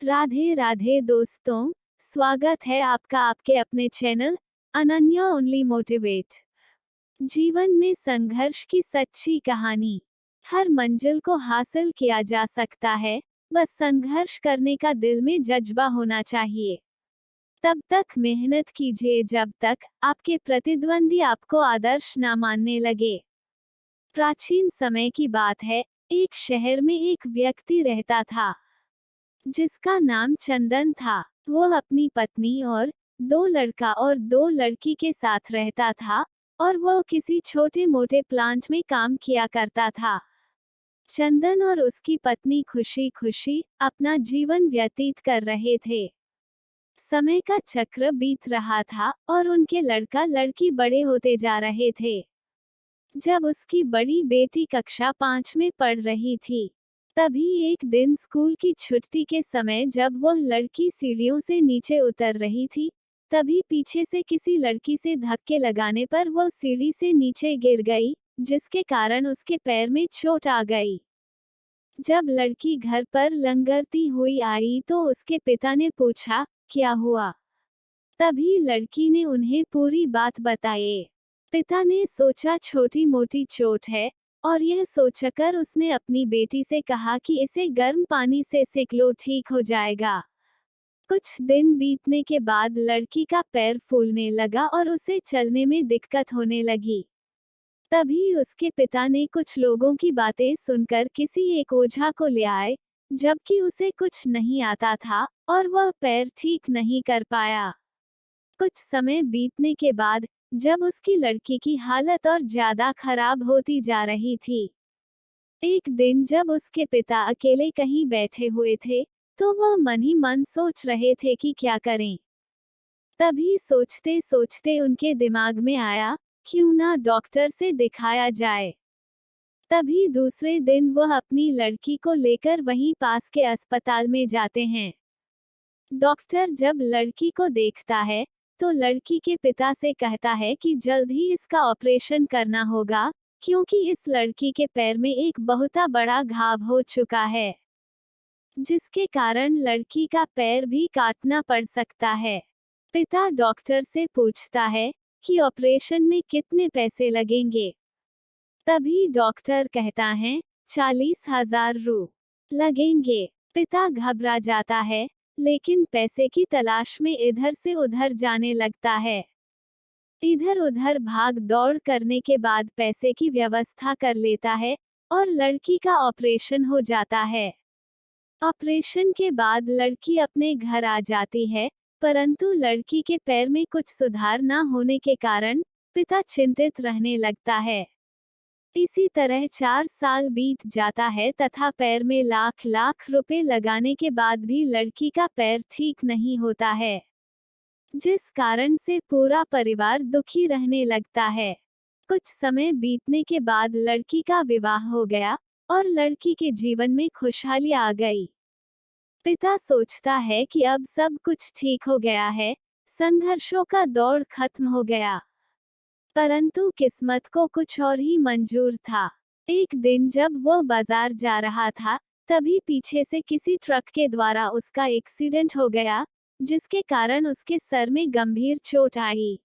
राधे राधे दोस्तों, स्वागत है आपका आपके अपने चैनल अनन्या ओनली मोटिवेट। जीवन में संघर्ष की सच्ची कहानी। हर मंजिल को हासिल किया जा सकता है, बस संघर्ष करने का दिल में जज्बा होना चाहिए। तब तक मेहनत कीजिए जब तक आपके प्रतिद्वंदी आपको आदर्श ना मानने लगे। प्राचीन समय की बात है, एक शहर में एक व्यक्ति रहता था जिसका नाम चंदन था। वो अपनी पत्नी और दो लड़का और दो लड़की के साथ रहता था और वो किसी छोटे मोटे प्लांट में काम किया करता था। चंदन और उसकी पत्नी खुशी खुशी अपना जीवन व्यतीत कर रहे थे। समय का चक्र बीत रहा था और उनके लड़का लड़की बड़े होते जा रहे थे। जब उसकी बड़ी बेटी कक्षा 5 में पढ़ रही थी, तभी एक दिन स्कूल की छुट्टी के समय जब वह लड़की सीढ़ियों से नीचे उतर रही थी, तभी पीछे से किसी लड़की से धक्के लगाने पर वह सीढ़ी से नीचे गिर गई, जिसके कारण उसके पैर में चोट आ गई। जब लड़की घर पर लंगड़ती हुई आई तो उसके पिता ने पूछा, क्या हुआ? तभी लड़की ने उन्हें पूरी बात बताई। पिता ने सोचा छोटी मोटी चोट है, और यह सोचकर उसने अपनी बेटी से कहा कि इसे गर्म पानी से सेक लो, ठीक हो जाएगा। कुछ दिन बीतने के बाद लड़की का पैर फूलने लगा और उसे चलने में दिक्कत होने लगी। तभी उसके पिता ने कुछ लोगों की बातें सुनकर किसी एक ओझा को ले आए, जबकि उसे कुछ नहीं आता था और वह पैर ठीक नहीं कर पाया। कुछ समय बीतने के बाद जब उसकी लड़की की हालत और ज्यादा खराब होती जा रही थी, एक दिन जब उसके पिता अकेले कहीं बैठे हुए थे, तो वह मन ही मन सोच रहे थे कि क्या करें। तभी सोचते सोचते उनके दिमाग में आया, क्यों ना डॉक्टर से दिखाया जाए। तभी दूसरे दिन वह अपनी लड़की को लेकर वहीं पास के अस्पताल में जाते हैं। डॉक्टर जब लड़की को देखता है, तो लड़की के पिता से कहता है कि जल्द ही इसका ऑपरेशन करना होगा, क्योंकि इस लड़की के पैर में एक बहुत बड़ा घाव हो चुका है, जिसके कारण लड़की का पैर भी काटना पड़ सकता है। पिता डॉक्टर से पूछता है कि ऑपरेशन में कितने पैसे लगेंगे। तभी डॉक्टर कहता है, 40,000 लगेंगे। पिता घबरा जाता है, लेकिन पैसे की तलाश में इधर से उधर जाने लगता है। इधर उधर भाग दौड़ करने के बाद पैसे की व्यवस्था कर लेता है और लड़की का ऑपरेशन हो जाता है। ऑपरेशन के बाद लड़की अपने घर आ जाती है, परंतु लड़की के पैर में कुछ सुधार न होने के कारण पिता चिंतित रहने लगता है। इसी तरह 4 साल बीत जाता है तथा पैर में लाख लाख रुपए लगाने के बाद भी लड़की का पैर ठीक नहीं होता है, जिस कारण से पूरा परिवार दुखी रहने लगता है। कुछ समय बीतने के बाद लड़की का विवाह हो गया और लड़की के जीवन में खुशहाली आ गई। पिता सोचता है कि अब सब कुछ ठीक हो गया है, संघर्षों का दौर खत्म हो गया। परंतु किस्मत को कुछ और ही मंजूर था। एक दिन जब वो बाजार जा रहा था, तभी पीछे से किसी ट्रक के द्वारा उसका एक्सीडेंट हो गया, जिसके कारण उसके सर में गंभीर चोट आई।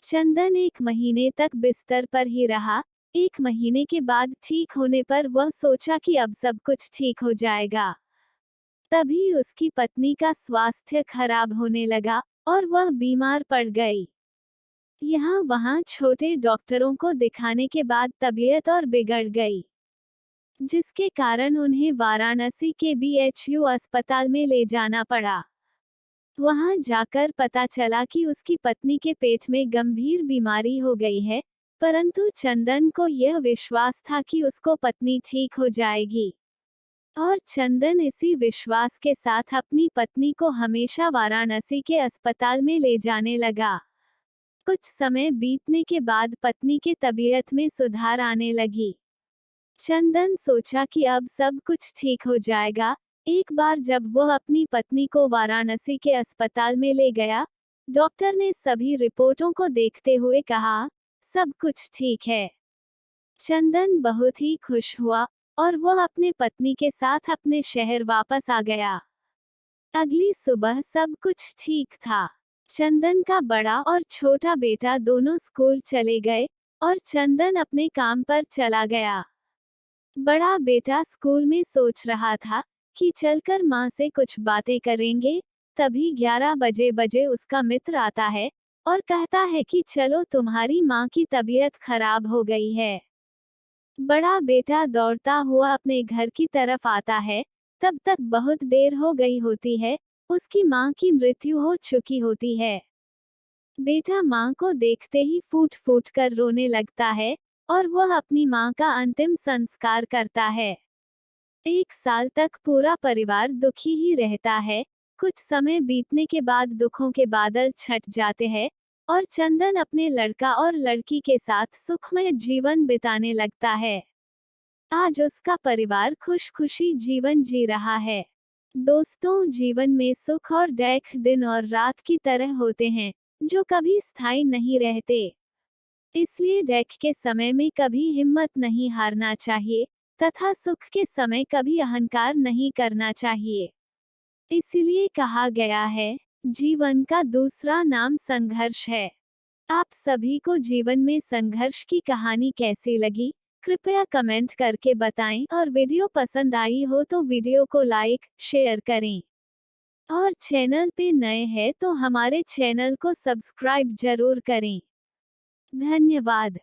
चंदन 1 महीने तक बिस्तर पर ही रहा। 1 महीने के बाद ठीक होने पर वह सोचा कि अब सब कुछ ठीक हो जाएगा। तभी उसकी पत्नी का स्वास्थ्य खराब होने लगा और वह बीमार पड़ गई। यहाँ वहाँ छोटे डॉक्टरों को दिखाने के बाद तबीयत और बिगड़ गई, जिसके कारण उन्हें वाराणसी के BHU अस्पताल में ले जाना पड़ा। वहां जाकर पता चला कि उसकी पत्नी के पेट में गंभीर बीमारी हो गई है, परंतु चंदन को यह विश्वास था कि उसको पत्नी ठीक हो जाएगी, और चंदन इसी विश्वास के साथ अपनी पत्नी को हमेशा वाराणसी के अस्पताल में ले जाने लगा। कुछ समय बीतने के बाद पत्नी के तबीयत में सुधार आने लगी। चंदन सोचा कि अब सब कुछ ठीक हो जाएगा। एक बार जब वह अपनी पत्नी को वाराणसी के अस्पताल में ले गया, डॉक्टर ने सभी रिपोर्टों को देखते हुए कहा, सब कुछ ठीक है। चंदन बहुत ही खुश हुआ और वह अपने पत्नी के साथ अपने शहर वापस आ गया। अगली सुबह सब कुछ ठीक था। चंदन का बड़ा और छोटा बेटा दोनों स्कूल चले गए और चंदन अपने काम पर चला गया। बड़ा बेटा स्कूल में सोच रहा था कि चलकर माँ से कुछ बातें करेंगे, तभी 11 बजे उसका मित्र आता है और कहता है कि चलो तुम्हारी माँ की तबीयत खराब हो गई है। बड़ा बेटा दौड़ता हुआ अपने घर की तरफ आता है, तब तक बहुत देर हो गई होती है, उसकी माँ की मृत्यु हो चुकी होती है। बेटा माँ को देखते ही फूट फूट कर रोने लगता है और वह अपनी माँ का अंतिम संस्कार करता है। 1 साल तक पूरा परिवार दुखी ही रहता है। कुछ समय बीतने के बाद दुखों के बादल छट जाते हैं और चंदन अपने लड़का और लड़की के साथ सुखमय जीवन बिताने लगता है। आज उसका परिवार खुशी जीवन जी रहा है। दोस्तों, जीवन में सुख और दुख दिन और रात की तरह होते हैं, जो कभी स्थायी नहीं रहते। इसलिए दुख के समय में कभी हिम्मत नहीं हारना चाहिए तथा सुख के समय कभी अहंकार नहीं करना चाहिए। इसलिए कहा गया है, जीवन का दूसरा नाम संघर्ष है। आप सभी को जीवन में संघर्ष की कहानी कैसी लगी, कृपया कमेंट करके बताएं और वीडियो पसंद आई हो तो वीडियो को लाइक, शेयर करें। और चैनल पे नए हैं तो हमारे चैनल को सब्सक्राइब जरूर करें। धन्यवाद।